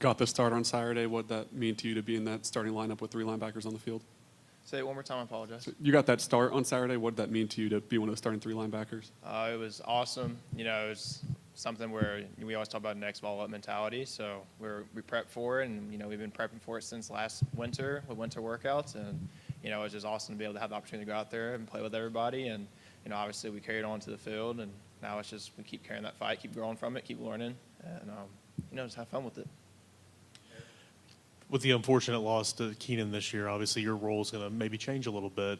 got the start on Saturday. What did that mean to you to be in that starting lineup with 3 linebackers on the field? Say it one more time, I apologize. So you got that start on Saturday. What did that mean to you to be one of the starting 3 linebackers? It was awesome. You know, it was something where we always talk about next ball up mentality. So we prepped for it, and, you know, we've been prepping for it since last winter with winter workouts. And, you know, it was just awesome to be able to have the opportunity to go out there and play with everybody. And, you know, obviously we carried on to the field, and now it's just we keep carrying that fight, keep growing from it, keep learning, and, you know, just have fun with it. With the unfortunate loss to Keenan this year, obviously your role is going to maybe change a little bit,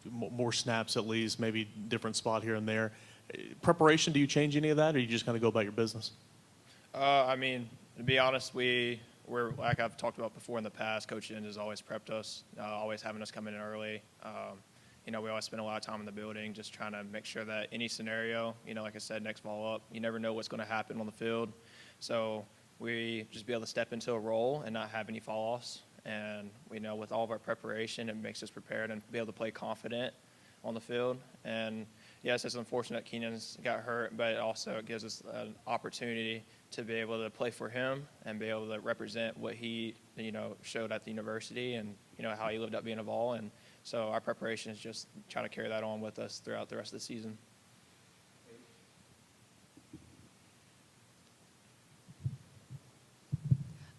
more snaps at least, maybe different spot here and there. Preparation, do you change any of that, or you just kind of go about your business? I mean, to be honest, we're like I've talked about before in the past, Coach Inge has always prepped us, always having us come in early. You know, we always spend a lot of time in the building just trying to make sure that any scenario, you know, like I said, next ball up, you never know what's going to happen on the field. So we just be able to step into a role and not have any fall-offs. And we know with all of our preparation, it makes us prepared and be able to play confident on the field. And yes, it's unfortunate Keenan's got hurt, but also it gives us an opportunity to be able to play for him and be able to represent what he, you know, showed at the university and, you know, how he lived up being a Vol. And so our preparation is just trying to carry that on with us throughout the rest of the season.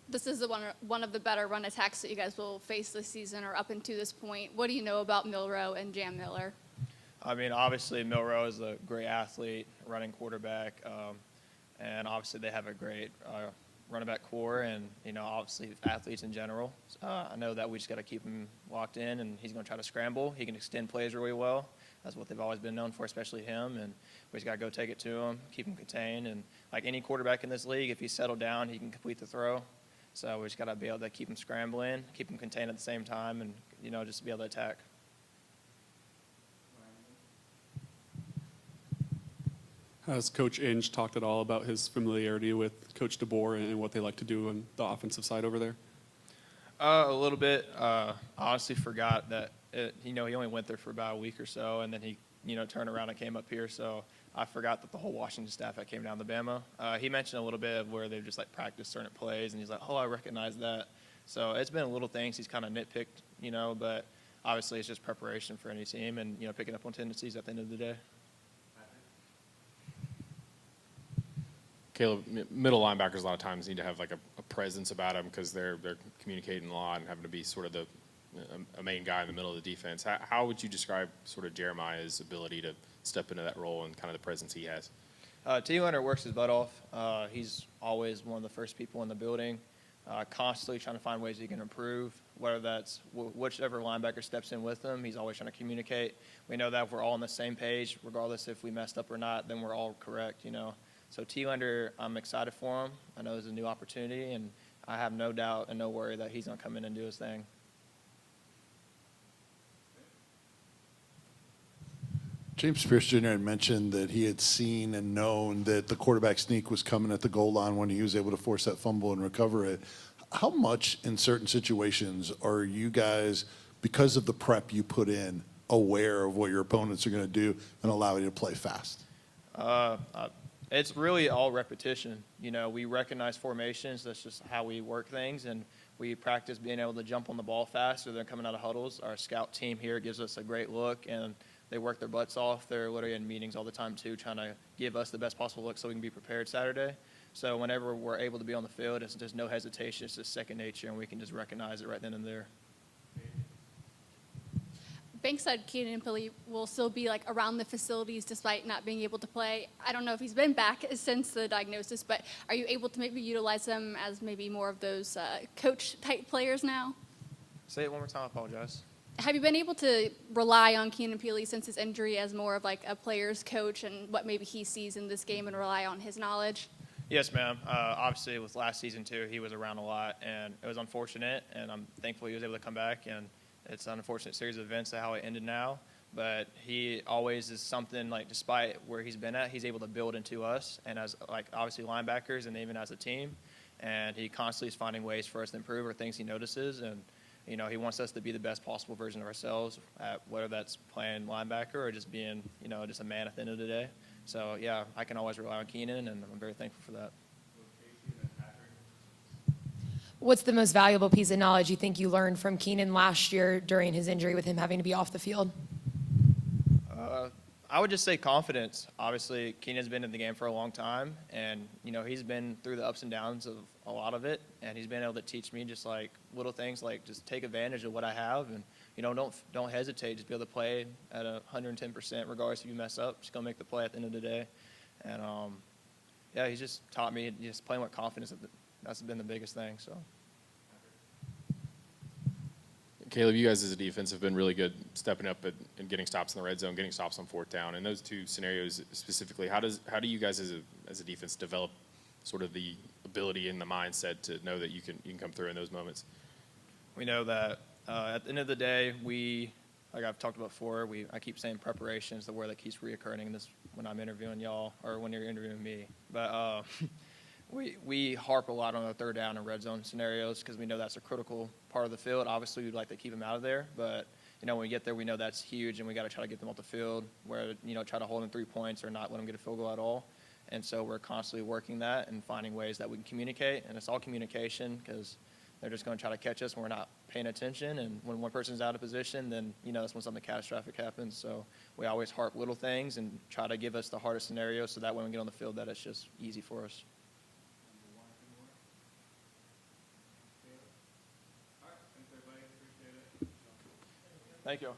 This is one of the better run attacks that you guys will face this season or up until this point. What do you know about Milroe and Jam Miller? I mean, obviously Milroe is a great athlete, running quarterback, and obviously they have a great running back core and, you know, obviously athletes in general. I know that we just got to keep him locked in, and he's going to try to scramble. He can extend plays really well. That's what they've always been known for, especially him, and we just got to go take it to him, keep him contained. And like any quarterback in this league, if he's settled down, he can complete the throw. So we just got to be able to keep him scrambling, keep him contained at the same time, and, you know, just be able to attack. Has Coach Inge talked at all about his familiarity with Coach DeBoer and what they like to do on the offensive side over there? A little bit. I honestly forgot that, you know, he only went there for about a week or so, and then he, you know, turned around and came up here. So I forgot that the whole Washington staff that came down to Bama. He mentioned a little bit of where they've just, like, practiced certain plays, and he's like, oh, I recognize that. So it's been little things he's kind of nitpicked, you know, but obviously it's just preparation for any team and, you know, picking up on tendencies at the end of the day. Kalib, middle linebackers a lot of times need to have like a presence about them because they're communicating a lot and having to be sort of a main guy in the middle of the defense. How would you describe sort of Jeremiah's ability to step into that role and kind of the presence he has? T. Leonard works his butt off. He's always one of the first people in the building, constantly trying to find ways he can improve, whether that's whichever linebacker steps in with him. He's always trying to communicate. We know that if we're all on the same page, regardless if we messed up or not, then we're all correct, you know. So T. Leonard, I'm excited for him. I know it's a new opportunity, and I have no doubt and no worry that he's going to come in and do his thing. James Pierce Jr. had mentioned that he had seen and known that the quarterback sneak was coming at the goal line when he was able to force that fumble and recover it. How much in certain situations are you guys, because of the prep you put in, aware of what your opponents are going to do and allow you to play fast? It's really all repetition. You know, we recognize formations. That's just how we work things, and we practice being able to jump on the ball faster than coming out of huddles. Our scout team here gives us a great look, and they work their butts off. They're literally in meetings all the time, too, trying to give us the best possible look so we can be prepared Saturday. So whenever we're able to be on the field, it's just no hesitation. It's just second nature, and we can just recognize it right then and there. Banks said Keenan and Pili will still be like around the facilities despite not being able to play. I don't know if he's been back since the diagnosis, but are you able to maybe utilize them as maybe more of those coach-type players now? Say it one more time. I apologize. Have you been able to rely on Keenan Pili since his injury as more of like a player's coach and what maybe he sees in this game and rely on his knowledge? Yes, ma'am. Obviously, with last season, too, he was around a lot, and it was unfortunate, and I'm thankful he was able to come back, and it's an unfortunate series of events how it ended now, but he always is something, like, despite where he's been at, he's able to build into us, and as, like, obviously linebackers and even as a team, and he constantly is finding ways for us to improve or things he notices, and, you know, he wants us to be the best possible version of ourselves, whether that's playing linebacker or just being, you know, just a man at the end of the day. So, yeah, I can always rely on Keenan, and I'm very thankful for that. What's the most valuable piece of knowledge you think you learned from Keenan last year during his injury with him having to be off the field? I would just say confidence. Obviously, Keenan's been in the game for a long time, and he's been through the ups and downs of a lot of it, and he's been able to teach me just like little things, like just take advantage of what I have, and don't hesitate. Just be able to play at 110%, regardless if you mess up. Just go make the play at the end of the day, and yeah, he's just taught me just playing with confidence. That's been the biggest thing. So. Kalib, you guys as a defense have been really good stepping up and getting stops in the red zone, getting stops on fourth down. In those two scenarios specifically, how do you guys as a defense develop sort of the ability and the mindset to know that you can come through in those moments? We know that at the end of the day, like I've talked about before, I keep saying preparation is the word that keeps reoccurring in this when I'm interviewing y'all or when you're interviewing me. But we harp a lot on the third down and red zone scenarios because we know that's a critical part of the field. Obviously, we'd like to keep them out of there, but when we get there, we know that's huge, and we got to try to get them off the field where try to hold them 3 points or not let them get a field goal at all. And so we're constantly working that and finding ways that we can communicate, and it's all communication because they're just going to try to catch us when we're not paying attention. And when one person's out of position, then that's when something catastrophic happens. So we always harp little things and try to give us the hardest scenarios so that when we get on the field, that it's just easy for us. Thank you.